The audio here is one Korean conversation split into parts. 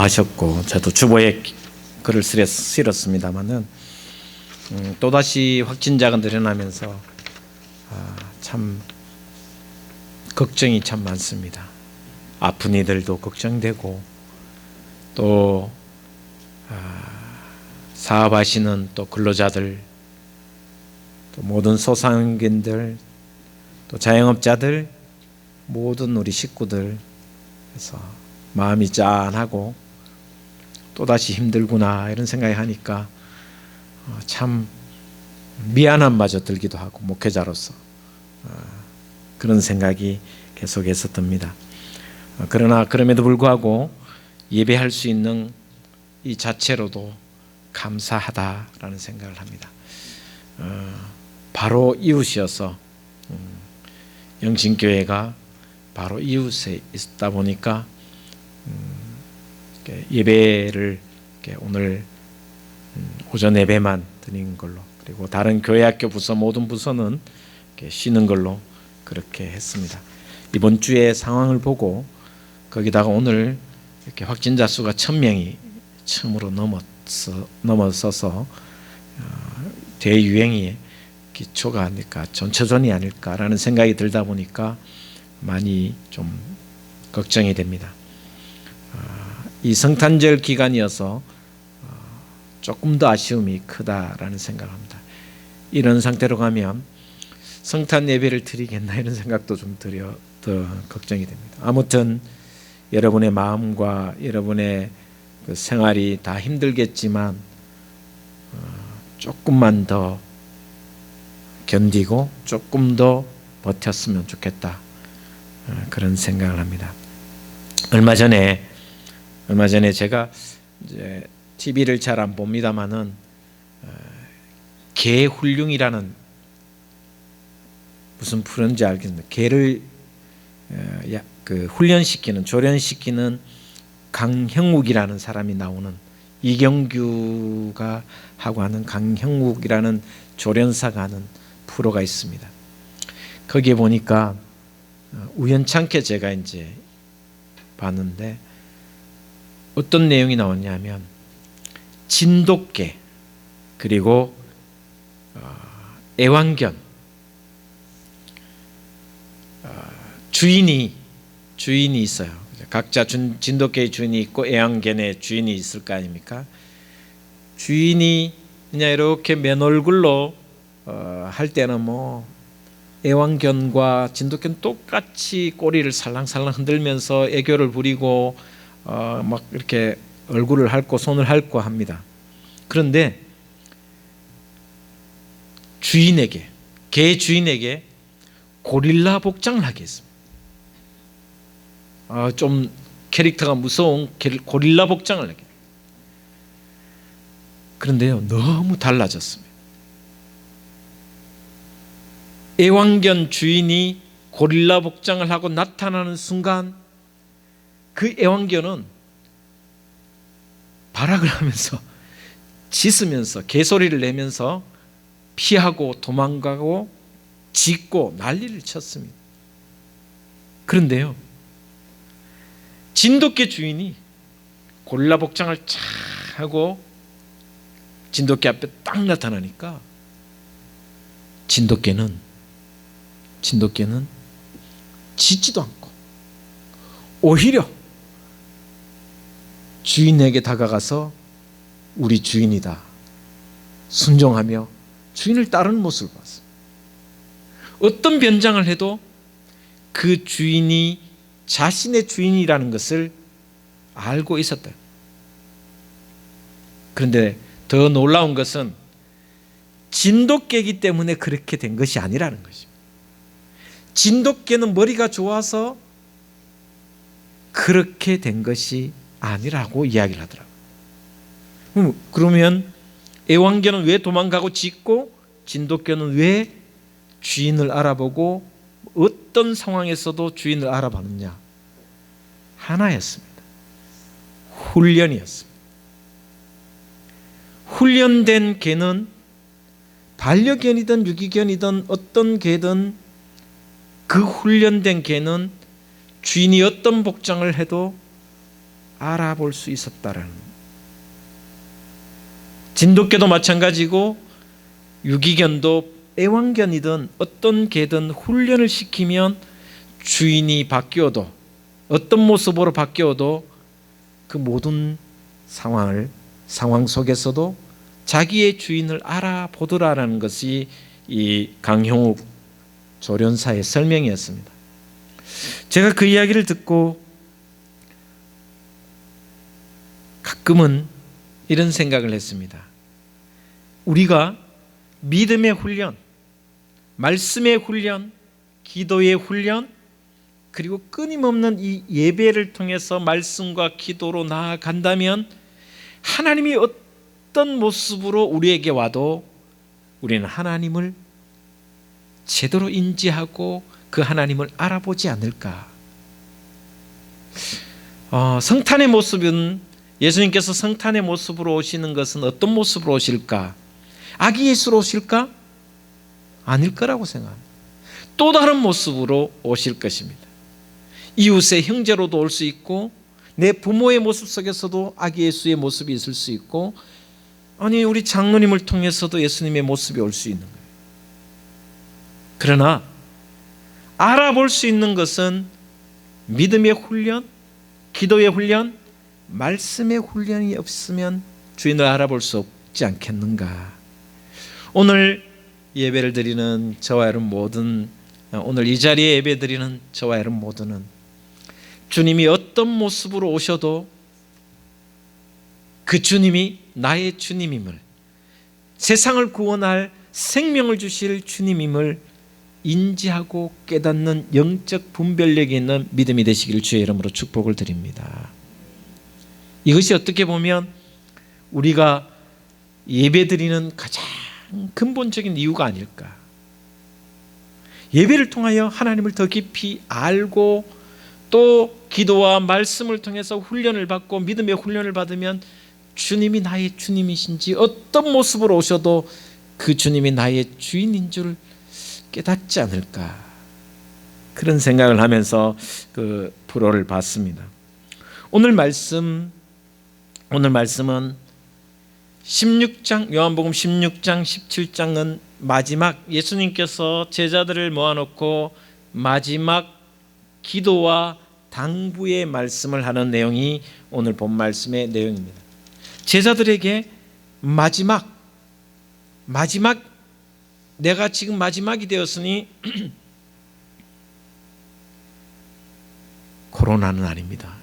하셨고 저도 주보에 글을 실었습니다만은 또다시 확진자가 늘어나면서 참 걱정이 참 많습니다. 아픈 이들도 걱정되고 또 사업하시는 또 근로자들, 또 모든 소상공인들, 또 자영업자들, 모든 우리 식구들, 그래서 마음이 짠하고 또다시 힘들구나 이런 생각이 하니까 참 미안함마저 들기도 하고, 목회자로서 그런 생각이 계속해서 듭니다. 그러나 그럼에도 불구하고 예배할 수 있는 이 자체로도 감사하다라는 생각을 합니다. 바로 이웃이어서 영신교회가 바로 이웃에 있다 보니까 예배를 오늘 오전 예배만 드린 걸로, 그리고 다른 교회학교 부서 모든 부서는 쉬는 걸로 그렇게 했습니다. 이번 주의 상황을 보고 거기다가 오늘 이렇게 확진자 수가 1000명이 처음으로 넘어서서 대유행이 기초가 아닐까, 전초전이 아닐까라는 생각이 들다 보니까 많이 좀 걱정이 됩니다. 이 성탄절 기간이어서 조금 더 아쉬움이 크다라는 생각을 합니다. 이런 상태로 가면 성탄 예배를 드리겠나 이런 생각도 좀 더 걱정이 됩니다. 아무튼 여러분의 마음과 여러분의 그 생활이 다 힘들겠지만 조금만 더 견디고 조금 더 버텼으면 좋겠다, 그런 생각을 합니다. 얼마 전에 제가 이제 TV를 잘 안 봅니다만은 개훈륭이라는 무슨 프로인지 알겠는데, 개를 훈련시키는, 조련시키는 강형욱이라는 사람이 나오는, 이경규가 하고 하는 강형욱이라는 조련사가 하는 프로가 있습니다. 거기에 보니까 우연찮게 제가 이제 봤는데 어떤 내용이 나왔냐면, 진돗개 그리고 애완견, 주인이 있어요. 각자 진돗개의 주인이 있고 애완견의 주인이 있을 거 아닙니까? 주인이 그냥 이렇게 맨 얼굴로 할 때는 뭐 애완견과 진돗개는 똑같이 꼬리를 살랑살랑 흔들면서 애교를 부리고 막 이렇게 얼굴을 핥고 손을 핥고 합니다. 그런데 개 주인에게 고릴라 복장을 하게 했습니다. 좀 캐릭터가 무서운 고릴라 복장을 하게. 그런데요, 너무 달라졌습니다. 애완견 주인이 고릴라 복장을 하고 나타나는 순간 그 애완견은 발악을 하면서 짖으면서 개소리를 내면서 피하고 도망가고 짖고 난리를 쳤습니다. 그런데요, 진돗개 주인이 고릴라 복장을 쫙 하고 진돗개 앞에 딱 나타나니까 진돗개는 짖지도 않고 오히려 주인에게 다가가서 우리 주인이다 순종하며 주인을 따르는 모습을 봤습니다. 어떤 변장을 해도 그 주인이 자신의 주인이라는 것을 알고 있었다. 그런데 더 놀라운 것은 진돗개이기 때문에 그렇게 된 것이 아니라는 것입니다. 진돗개는 머리가 좋아서 그렇게 된 것이 아니라고 이야기를 하더라고요. 그러면 애완견은 왜 도망가고 짖고 진돗개는 왜 주인을 알아보고 어떤 상황에서도 주인을 알아봤느냐? 하나였습니다. 훈련이었습니다. 훈련된 개는 반려견이든 유기견이든 어떤 개든 그 훈련된 개는 주인이 어떤 복장을 해도 알아볼 수 있었다라는, 진돗개도 마찬가지고 유기견도 애완견이든 어떤 개든 훈련을 시키면 주인이 바뀌어도, 어떤 모습으로 바뀌어도 그 모든 상황 속에서도 자기의 주인을 알아보더라라는 것이 이 강형욱 조련사의 설명이었습니다. 제가 그 이야기를 듣고 가끔은 이런 생각을 했습니다. 우리가 믿음의 훈련, 말씀의 훈련, 기도의 훈련, 그리고 끊임없는 이 예배를 통해서 말씀과 기도로 나아간다면 하나님이 어떤 모습으로 우리에게 와도 우리는 하나님을 제대로 인지하고 그 하나님을 알아보지 않을까. 성탄의 모습은, 예수님께서 성탄의 모습으로 오시는 것은 어떤 모습으로 오실까? 아기 예수로 오실까? 아닐 거라고 생각합니다. 또 다른 모습으로 오실 것입니다. 이웃의 형제로도 올 수 있고, 내 부모의 모습 속에서도 아기 예수의 모습이 있을 수 있고, 아니 우리 장로님을 통해서도 예수님의 모습이 올 수 있는 거예요. 그러나 알아볼 수 있는 것은 믿음의 훈련, 기도의 훈련, 말씀의 훈련이 없으면 주인을 알아볼 수 없지 않겠는가. 오늘 예배를 드리는 저와 여러분 모든, 오늘 이 자리에 예배 드리는 저와 여러분 모두는 주님이 어떤 모습으로 오셔도 그 주님이 나의 주님임을, 세상을 구원할 생명을 주실 주님임을 인지하고 깨닫는 영적 분별력이 있는 믿음이 되시기를 주의 이름으로 축복을 드립니다. 이것이 어떻게 보면 우리가 예배드리는 가장 근본적인 이유가 아닐까. 예배를 통하여 하나님을 더 깊이 알고 또 기도와 말씀을 통해서 훈련을 받고 믿음의 훈련을 받으면 주님이 나의 주님이신지, 어떤 모습으로 오셔도 그 주님이 나의 주인인 줄 깨닫지 않을까. 그런 생각을 하면서 그 프로를 봤습니다. 오늘 말씀은 16장, 요한복음 16장 17장은 마지막 예수님께서 제자들을 모아놓고 마지막 기도와 당부의 말씀을 하는 내용이 오늘 본 말씀의 내용입니다. 제자들에게 마지막, 내가 지금 마지막이 되었으니 코로나는 아닙니다.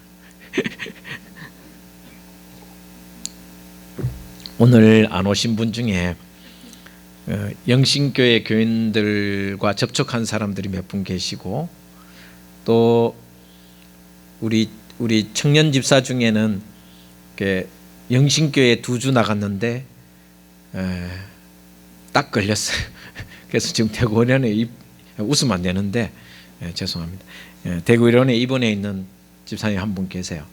오늘 안 오신 분 중에 영신교회 교인들과 접촉한 사람들이 몇 분 계시고, 또 우리 청년 집사 중에는 영신교회 2주 나갔는데 딱 걸렸어요. 그래서 지금 대구의료원에 웃으면 안 되는데 죄송합니다. 대구의료원에 입원해 있는 집사님 한 분 계세요.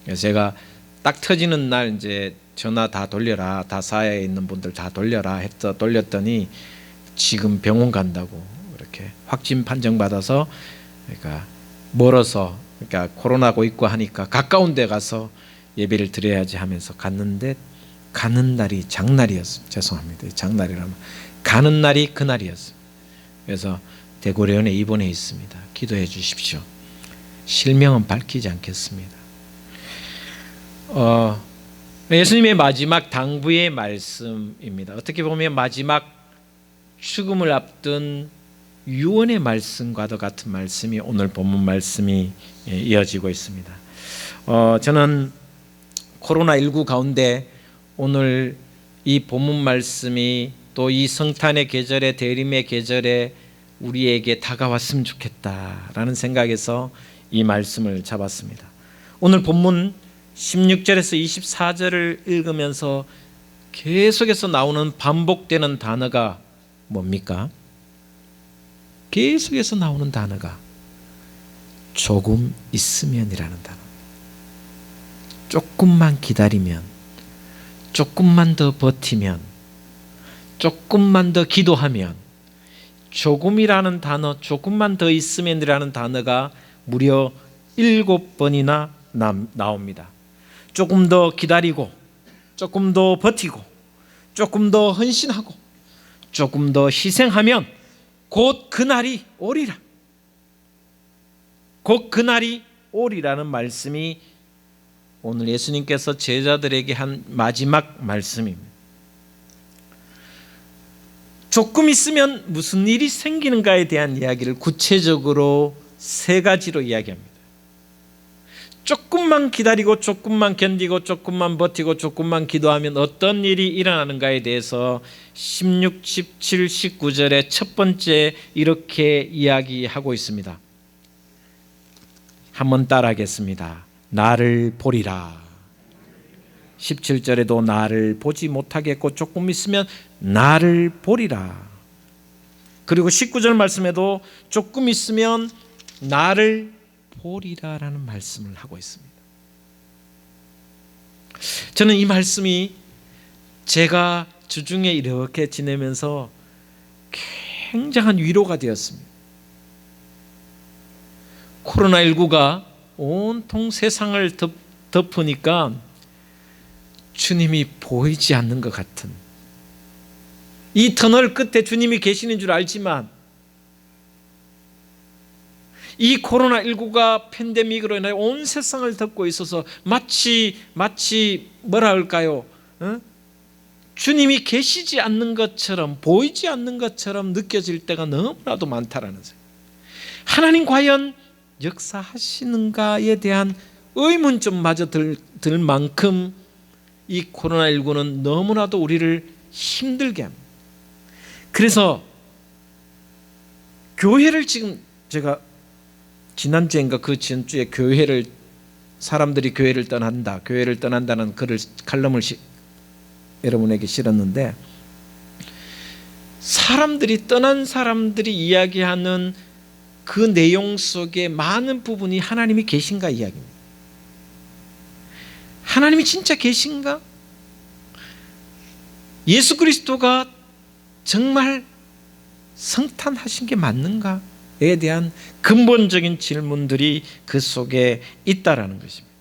그래서 제가 딱 터지는 날 이제 전화 다 돌려라, 다 사회에 있는 분들 다 돌려라 해서 돌렸더니 지금 병원 간다고 이렇게 확진 판정 받아서, 그러니까 멀어서, 그러니까 코로나고 있고 하니까 가까운 데 가서 예배를 드려야지 하면서 갔는데 가는 날이 장날이었어요. 죄송합니다. 장날이라면 가는 날이 그날이었어요. 그래서 대구의료원에 입원해 있습니다. 기도해 주십시오. 실명은 밝히지 않겠습니다. 예수님의 마지막 당부의 말씀입니다. 어떻게 보면 마지막 죽음을 앞둔 유언의 말씀과도 같은 말씀이 오늘 본문 말씀이 이어지고 있습니다. 저는 코로나19 가운데 오늘 이 본문 말씀이 또 이 성탄의 계절에, 대림의 계절에 우리에게 다가왔으면 좋겠다라는 생각에서 이 말씀을 잡았습니다. 오늘 본문 16절에서 24절을 읽으면서 계속해서 나오는 반복되는 단어가 뭡니까? 계속해서 나오는 단어가 조금 있으면이라는 단어입니다. 조금만 기다리면, 조금만 더 버티면, 조금만 더 기도하면, 조금이라는 단어, 조금만 더 있으면이라는 단어가 무려 7번이나 나옵니다. 조금 더 기다리고, 조금 더 버티고, 조금 더 헌신하고, 조금 더 희생하면 곧 그날이 오리라. 곧 그날이 오리라는 말씀이 오늘 예수님께서 제자들에게 한 마지막 말씀입니다. 조금 있으면 무슨 일이 생기는가에 대한 이야기를 구체적으로 3가지로 이야기합니다. 조금만 기다리고, 조금만 견디고, 조금만 버티고, 조금만 기도하면 어떤 일이 일어나는가에 대해서 16, 17, 19절의 첫 번째 이렇게 이야기하고 있습니다. 한번 따라하겠습니다. 나를 보리라. 17절에도 나를 보지 못하겠고 조금 있으면 나를 보리라. 그리고 19절 말씀에도 조금 있으면 나를 보리라라는 말씀을 하고 있습니다. 저는 이 말씀이 제가 주중에 이렇게 지내면서 굉장한 위로가 되었습니다. 코로나19가 온통 세상을 덮으니까 주님이 보이지 않는 것 같은, 이 터널 끝에 주님이 계시는 줄 알지만 이 코로나19가 팬데믹으로 인하여 온 세상을 덮고 있어서 마치 뭐라 할까요? 주님이 계시지 않는 것처럼, 보이지 않는 것처럼 느껴질 때가 너무나도 많다라는 생각. 하나님 과연 역사하시는가에 대한 의문점마저 들 만큼 이 코로나19는 너무나도 우리를 힘들게 합니다. 그래서 교회를 지금 제가 지난주인가 그 전주에 사람들이 교회를 떠난다는 글을 칼럼을 여러분에게 실었는데, 떠난 사람들이 이야기하는 그 내용 속에 많은 부분이 하나님이 계신가 이야기입니다. 하나님이 진짜 계신가? 예수 그리스도가 정말 성탄하신 게 맞는가에 대한 근본적인 질문들이 그 속에 있다라는 것입니다.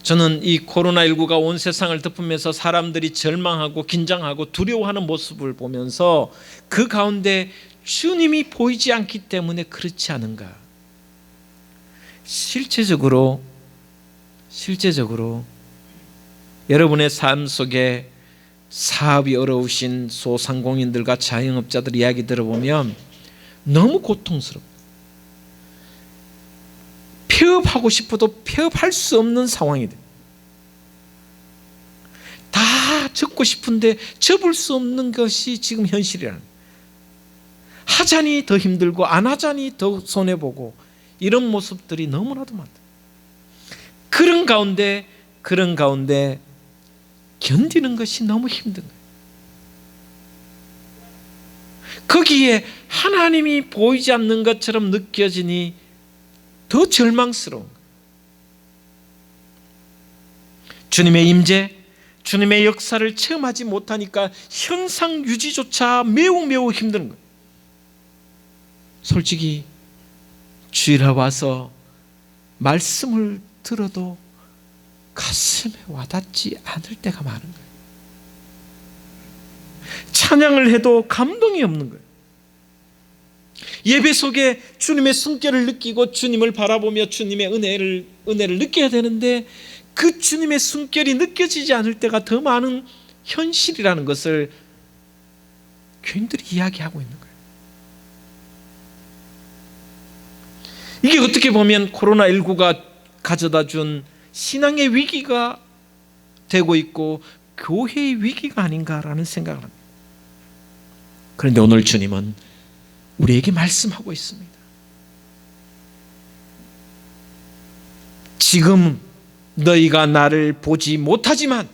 저는 이 코로나19가 온 세상을 덮으면서 사람들이 절망하고 긴장하고 두려워하는 모습을 보면서 그 가운데 주님이 보이지 않기 때문에 그렇지 않은가? 실제적으로 여러분의 삶 속에 사업이 어려우신 소상공인들과 자영업자들 이야기 들어보면 너무 고통스럽고, 폐업하고 싶어도 폐업할 수 없는 상황이 돼. 다 접고 싶은데 접을 수 없는 것이 지금 현실이라는 거예요. 하자니 더 힘들고 안 하자니 더 손해보고, 이런 모습들이 너무나도 많다. 그런 가운데 견디는 것이 너무 힘든 거예요. 거기에 하나님이 보이지 않는 것처럼 느껴지니 더 절망스러운 거예요. 주님의 임재, 주님의 역사를 체험하지 못하니까 현상 유지조차 매우 힘든 거예요. 솔직히 주일에 와서 말씀을 들어도 가슴에 와닿지 않을 때가 많은 거예요. 찬양을 해도 감동이 없는 거예요. 예배 속에 주님의 숨결을 느끼고 주님을 바라보며 주님의 은혜를 느껴야 되는데 그 주님의 숨결이 느껴지지 않을 때가 더 많은 현실이라는 것을 교인들이 이야기하고 있는 거예요. 이게 어떻게 보면 코로나19가 가져다준 신앙의 위기가 되고 있고 교회의 위기가 아닌가라는 생각을 합니다. 그런데 오늘 주님은 우리에게 말씀하고 있습니다. 지금 너희가 나를 보지 못하지만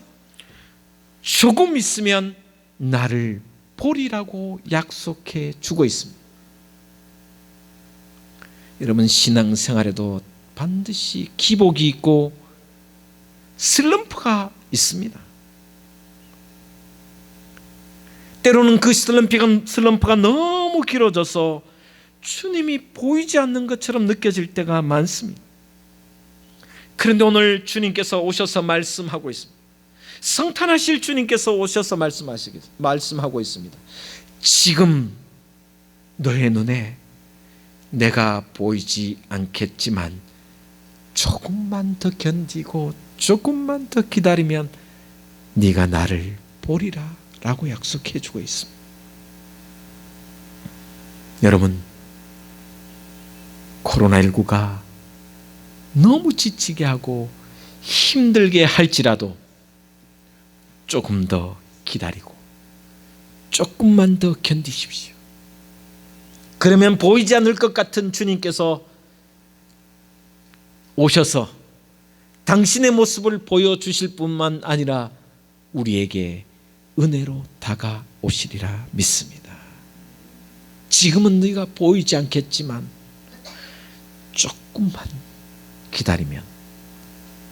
조금 있으면 나를 보리라고 약속해 주고 있습니다. 여러분, 신앙생활에도 반드시 기복이 있고 슬럼프가 있습니다. 때로는 그 슬럼프가 너무 길어져서 주님이 보이지 않는 것처럼 느껴질 때가 많습니다. 그런데 오늘 주님께서 오셔서 말씀하고 있습니다. 성탄하실 주님께서 오셔서 말씀하고 있습니다. 지금 너의 눈에 내가 보이지 않겠지만 조금만 더 견디고 조금만 더 기다리면 네가 나를 보리라 라고 약속해 주고 있습니다. 여러분, 코로나19가 너무 지치게 하고 힘들게 할지라도 조금 더 기다리고 조금만 더 견디십시오. 그러면 보이지 않을 것 같은 주님께서 오셔서 당신의 모습을 보여주실 뿐만 아니라 우리에게 은혜로 다가오시리라 믿습니다. 지금은 네가 보이지 않겠지만 조금만 기다리면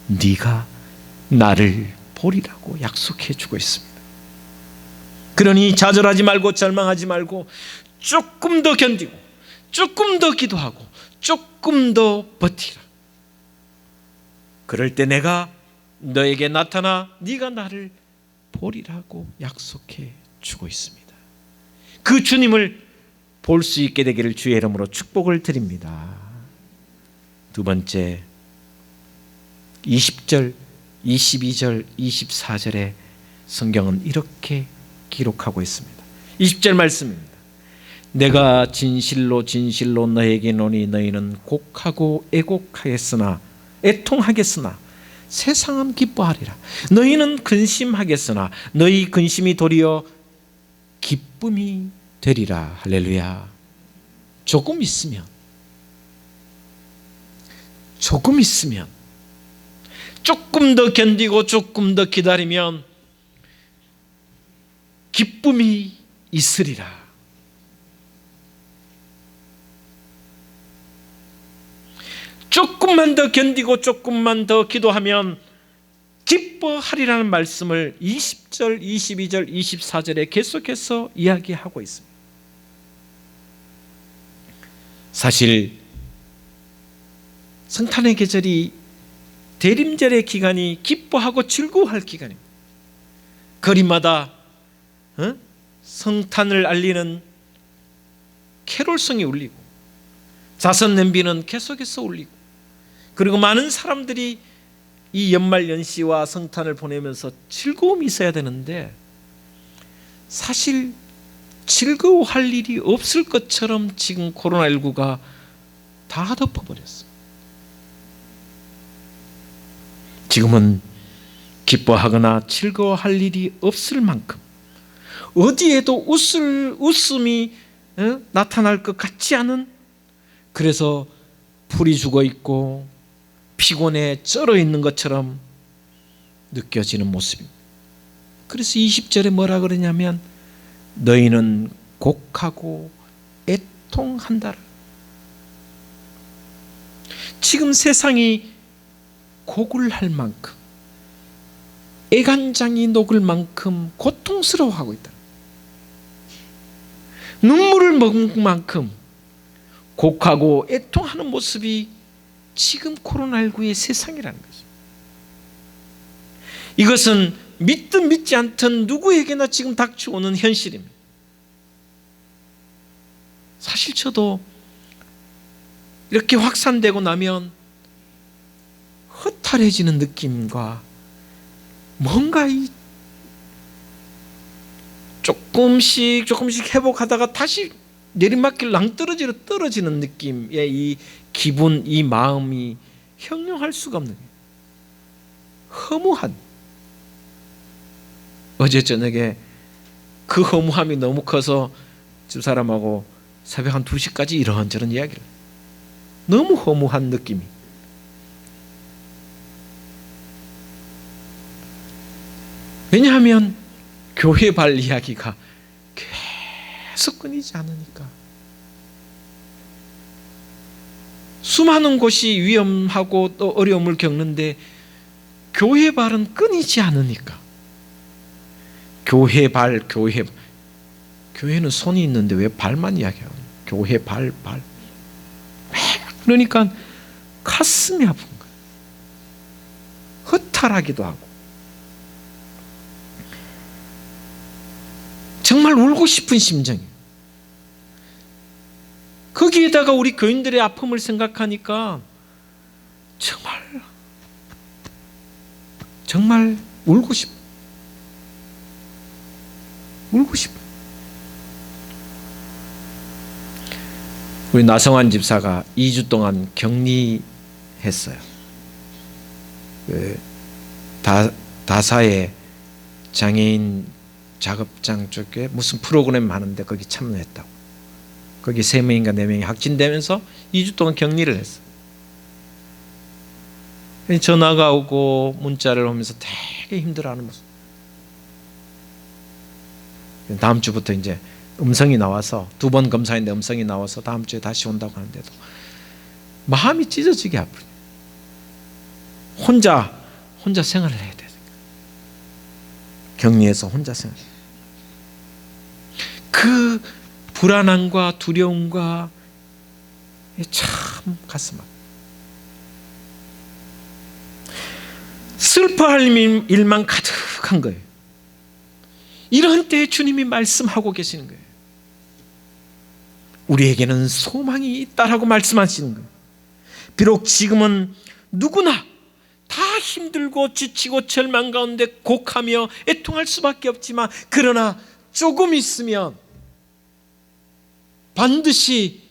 네가 나를 보리라고 약속해 주고 있습니다. 그러니 좌절하지 말고 절망하지 말고 조금 더 견디고 조금 더 기도하고 조금 더 버티라. 그럴 때 내가 너에게 나타나 네가 나를 보리라고 약속해 주고 있습니다. 그 주님을 볼 수 있게 되기를 주의 이름으로 축복을 드립니다. 두 번째, 20절, 22절, 24절에 성경은 이렇게 기록하고 있습니다. 20절 말씀입니다. 내가 진실로 진실로 너에게 이르노니 너희는 곡하고 애곡하겠으나 애통하겠으나 세상은 기뻐하리라. 너희는 근심하겠으나 너희 근심이 도리어 기쁨이 되리라. 할렐루야. 조금 있으면 조금 더 견디고 조금 더 기다리면 기쁨이 있으리라. 조금만 더 견디고 조금만 더 기도하면 기뻐하리라는 말씀을 20절, 22절, 24절에 계속해서 이야기하고 있습니다. 사실 성탄의 계절이 대림절의 기간이 기뻐하고 즐거워할 기간입니다. 거리마다 성탄을 알리는 캐롤송이 울리고 자선 냄비는 계속해서 울리고 그리고 많은 사람들이 이 연말 연시와 성탄을 보내면서 즐거움이 있어야 되는데 사실 즐거워할 일이 없을 것처럼 지금 코로나19가 다 덮어버렸습니다. 지금은 기뻐하거나 즐거워할 일이 없을 만큼 어디에도 웃음이 나타날 것 같지 않은, 그래서 풀이 죽어 있고 피곤해 쩔어 있는 것처럼 느껴지는 모습입니다. 그래서 20절에 뭐라 그러냐면 너희는 곡하고 애통한다. 지금 세상이 곡을 할 만큼 애간장이 녹을 만큼 고통스러워하고 있다. 눈물을 먹은 만큼 곡하고 애통하는 모습이 지금 코로나19의 세상이라는 거죠. 이것은 믿든 믿지 않든 누구에게나 지금 닥쳐오는 현실입니다. 사실 저도 이렇게 확산되고 나면 허탈해지는 느낌과 뭔가 조금씩 회복하다가 다시 내리막길 낭떠러지로 떨어지는 느낌의 이 기분, 이 마음이 형용할 수가 없는 거예요. 허무한. 어제 저녁에 그 허무함이 너무 커서 집사람하고 새벽 한 2시까지 이런저런 이야기를, 너무 허무한 느낌이. 왜냐하면 교회발 이야기가 계속 끊이지 않으니까. 수많은 곳이 위험하고 또 어려움을 겪는데 교회발은 끊이지 않으니까. 교회는 손이 있는데 왜 발만 이야기하는 거예요? 교회 발. 그러니까 가슴이 아픈 거예요. 허탈하기도 하고 정말 울고 싶은 심정이에요. 거기에다가 우리 교인들의 아픔을 생각하니까 정말 울고 싶어. 우리 나성환 집사가 2주 동안 격리했어요. 다사의 장애인 작업장 쪽에 무슨 프로그램 하는데 거기 참여했다고. 거기 3명인가 4명이 확진되면서 2주 동안 격리를 했어요. 전화가 오고 문자를 오면서 되게 힘들어하는 모습. 다음 주부터 이제 음성이 나와서 2번 검사했는데 음성이 나와서 다음 주에 다시 온다고 하는데도 마음이 찢어지게 아프죠. 혼자 생활을 해야 돼. 격리해서 혼자 생활. 그 불안함과 두려움과 참 가슴 아파. 슬퍼할 일만 가득한 거예요. 이런 때에 주님이 말씀하고 계시는 거예요. 우리에게는 소망이 있다라고 말씀하시는 거예요. 비록 지금은 누구나 다 힘들고 지치고 절망 가운데 곡하며 애통할 수밖에 없지만, 그러나 조금 있으면 반드시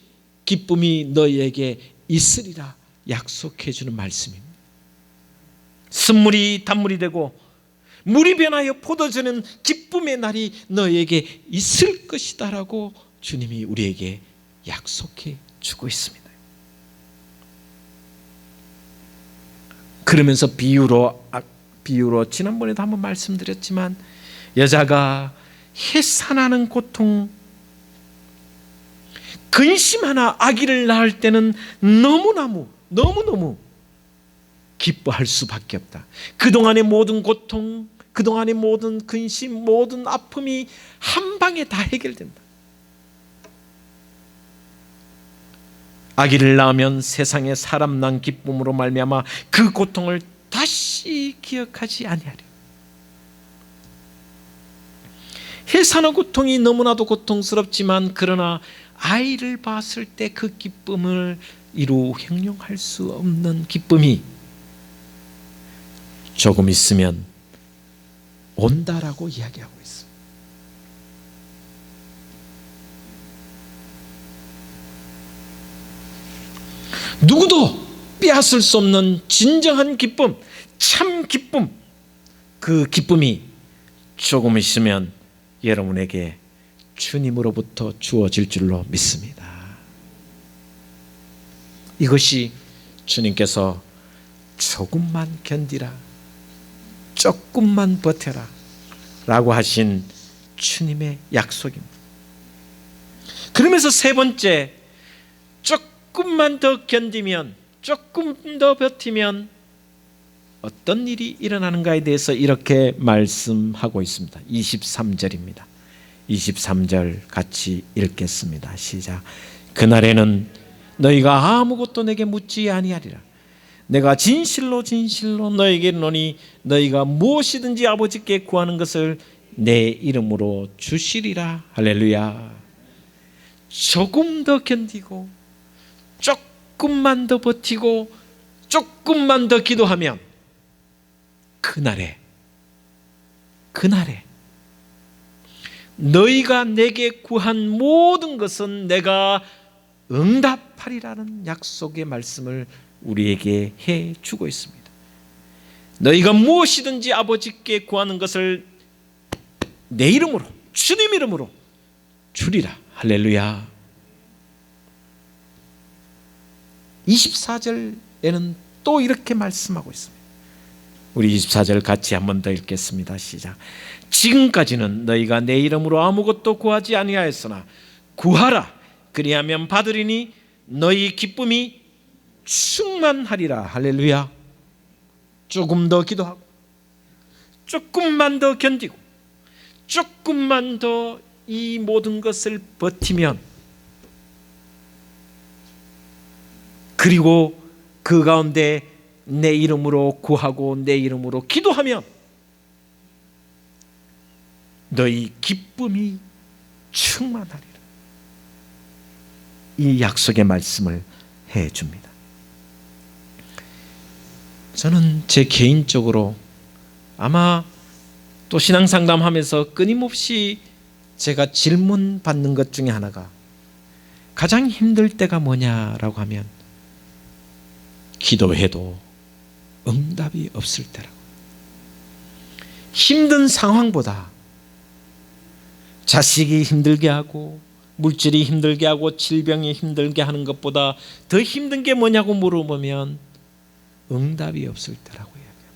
기쁨이 너희에게 있으리라 약속해 주는 말씀입니다. 쓴물이 단물이 되고 물이 변하여 포도주는 기쁨의 날이 너희에게 있을 것이다 라고 주님이 우리에게 약속해 주고 있습니다. 그러면서 비유로 지난번에도 한번 말씀드렸지만, 여자가 해산하는 고통, 근심하나 아기를 낳을 때는 너무너무 기뻐할 수밖에 없다. 그동안의 모든 고통, 그동안의 모든 근심, 모든 아픔이 한 방에 다 해결된다. 아기를 낳으면 세상에 사람 난 기쁨으로 말미암아 그 고통을 다시 기억하지 아니하리. 해산의 고통이 너무나도 고통스럽지만, 그러나 아이를 봤을 때 그 기쁨을 이루 형용할 수 없는 기쁨이 조금 있으면 온다라고 이야기하고 있습니다. 누구도 빼앗을 수 없는 진정한 기쁨, 참 기쁨, 그 기쁨이 조금 있으면 여러분에게 주님으로부터 주어질 줄로 믿습니다. 이것이 주님께서 조금만 견디라, 조금만 버텨라 라고 하신 주님의 약속입니다. 그러면서 세 번째, 조금만 더 견디면, 조금 더 버티면 어떤 일이 일어나는가에 대해서 이렇게 말씀하고 있습니다. 23절입니다. 23절 같이 읽겠습니다. 시작. 그날에는 너희가 아무것도 내게 묻지 아니하리라. 내가 진실로 너에게 이르노니 너희가 무엇이든지 아버지께 구하는 것을 내 이름으로 주시리라. 할렐루야. 조금 더 견디고, 조금만 더 버티고, 조금만 더 기도하면 그날에 너희가 내게 구한 모든 것은 내가 응답하리라는 약속의 말씀을 우리에게 해주고 있습니다. 너희가 무엇이든지 아버지께 구하는 것을 내 이름으로, 주님 이름으로 주리라. 할렐루야. 24절에는 또 이렇게 말씀하고 있습니다. 우리 24절 같이 한 번 더 읽겠습니다. 시작. 지금까지는 너희가 내 이름으로 아무것도 구하지 아니하였으나 구하라, 그리하면 받으리니 너희 기쁨이 충만하리라. 할렐루야. 조금 더 기도하고, 조금만 더 견디고, 조금만 더 이 모든 것을 버티면 그리고 그 가운데 내 이름으로 구하고 내 이름으로 기도하면 너희 기쁨이 충만하리라. 이 약속의 말씀을 해줍니다. 저는 제 개인적으로 아마 또 신앙상담하면서 끊임없이 제가 질문 받는 것 중에 하나가 가장 힘들 때가 뭐냐라고 하면 기도해도 응답이 없을 때라고. 힘든 상황보다 자식이 힘들게 하고 물질이 힘들게 하고 질병이 힘들게 하는 것보다 더 힘든 게 뭐냐고 물어보면 응답이 없을 때라고 이야기합니다.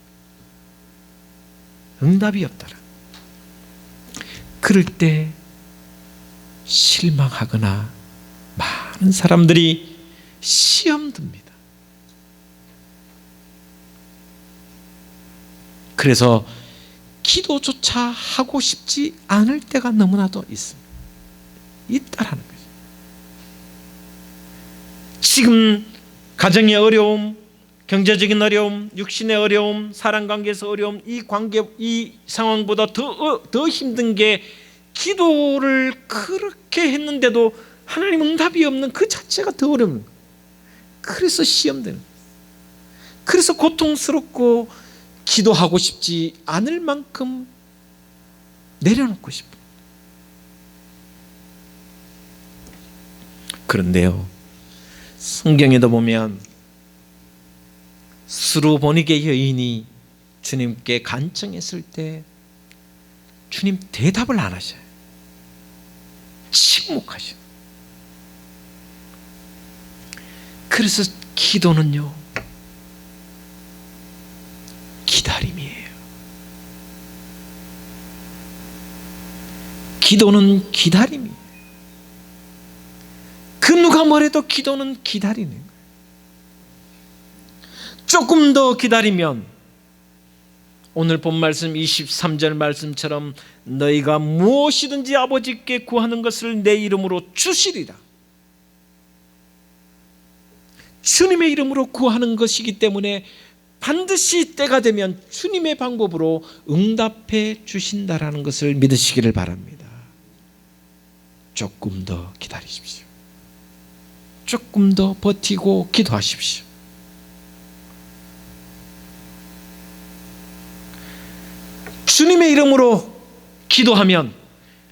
응답이 없더라. 그럴 때 실망하거나 많은 사람들이 시험 듭니다. 그래서 기도조차 하고 싶지 않을 때가 너무나도 있습니다. 있다라는 거죠. 지금 가정의 어려움, 경제적인 어려움, 육신의 어려움, 사람관계에서 어려움, 이 상황보다 더 힘든 게 기도를 그렇게 했는데도 하나님 응답이 없는 그 자체가 더 어려운 거예요. 그래서 시험되는 거예요. 그래서 고통스럽고 기도하고 싶지 않을 만큼 내려놓고 싶어요. 그런데요, 성경에도 보면 수르보니게 여인이 주님께 간청했을 때 주님 대답을 안 하셔요. 침묵하셔요. 그래서 기도는요, 기다림이에요. 기도는 기다림이에요. 그 누가 뭐래도 기도는 기다리는 거예요. 조금 더 기다리면 오늘 본 말씀 23절 말씀처럼 너희가 무엇이든지 아버지께 구하는 것을 내 이름으로 주시리라. 주님의 이름으로 구하는 것이기 때문에 반드시 때가 되면 주님의 방법으로 응답해 주신다라는 것을 믿으시기를 바랍니다. 조금 더 기다리십시오. 조금 더 버티고 기도하십시오. 주님의 이름으로 기도하면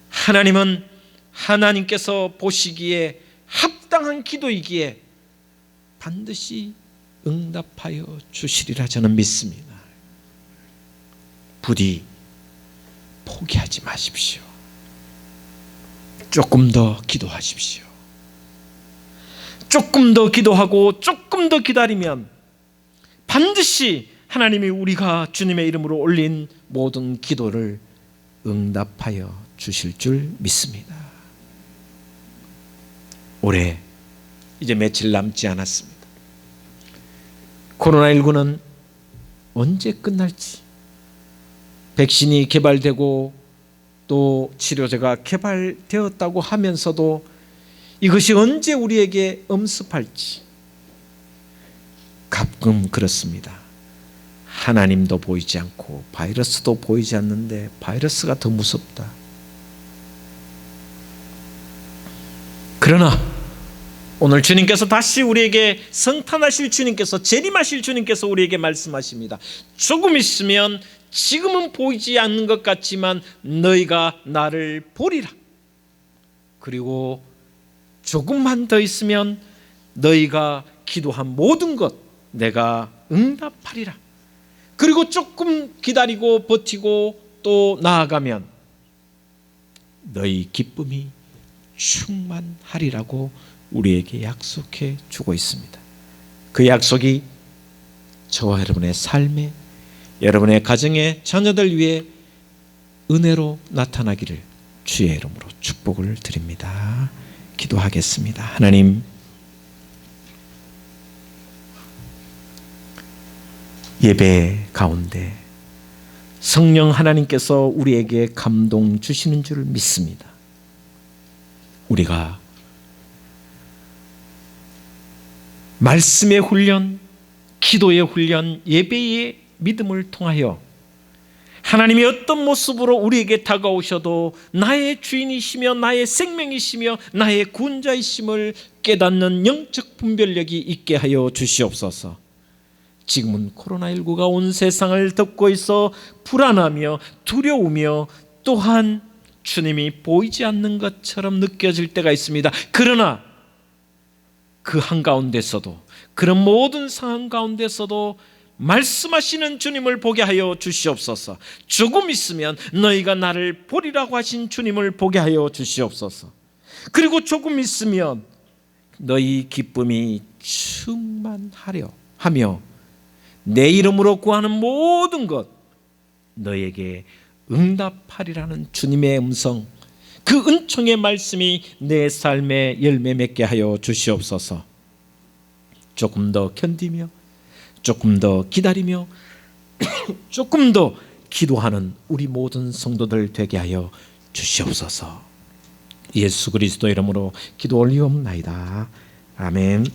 하나님은 하나님께서 보시기에 합당한 기도이기에 반드시 응답하여 주시리라 저는 믿습니다. 부디 포기하지 마십시오. 조금 더 기도하십시오. 조금 더 기도하고 조금 더 기다리면 반드시 하나님이 우리가 주님의 이름으로 올린 모든 기도를 응답하여 주실 줄 믿습니다. 올해 이제 며칠 남지 않았습니다. 코로나19는 언제 끝날지, 백신이 개발되고 또 치료제가 개발되었다고 하면서도 이것이 언제 우리에게 엄습할지 가끔 그렇습니다. 하나님도 보이지 않고 바이러스도 보이지 않는데 바이러스가 더 무섭다. 그러나 오늘 주님께서 다시 우리에게 성탄하실 주님께서, 재림하실 주님께서 우리에게 말씀하십니다. 조금 있으면 지금은 보이지 않는 것 같지만 너희가 나를 보리라. 그리고 조금만 더 있으면 너희가 기도한 모든 것 내가 응답하리라. 그리고 조금 기다리고 버티고 또 나아가면 너희 기쁨이 충만하리라고 우리에게 약속해 주고 있습니다. 그 약속이 저와 여러분의 삶에, 여러분의 가정의 자녀들 위해 은혜로 나타나기를 주의 이름으로 축복을 드립니다. 기도하겠습니다. 하나님, 예배 가운데 성령 하나님께서 우리에게 감동 주시는 줄 믿습니다. 우리가 말씀의 훈련, 기도의 훈련, 예배의 믿음을 통하여 하나님이 어떤 모습으로 우리에게 다가오셔도 나의 주인이시며 나의 생명이시며 나의 구원자이심을 깨닫는 영적 분별력이 있게 하여 주시옵소서. 지금은 코로나19가 온 세상을 덮고 있어 불안하며 두려우며 또한 주님이 보이지 않는 것처럼 느껴질 때가 있습니다. 그러나 그 한가운데서도, 그런 모든 상황 가운데서도 말씀하시는 주님을 보게 하여 주시옵소서. 조금 있으면 너희가 나를 보리라고 하신 주님을 보게 하여 주시옵소서. 그리고 조금 있으면 너희 기쁨이 충만하려 하며 내 이름으로 구하는 모든 것 너에게 응답하리라는 주님의 음성, 그 은총의 말씀이 내 삶에 열매 맺게 하여 주시옵소서. 조금 더 견디며 조금 더 기다리며 조금 더 기도하는 우리 모든 성도들 되게 하여 주시옵소서. 예수 그리스도 이름으로 기도 올리옵나이다. 아멘.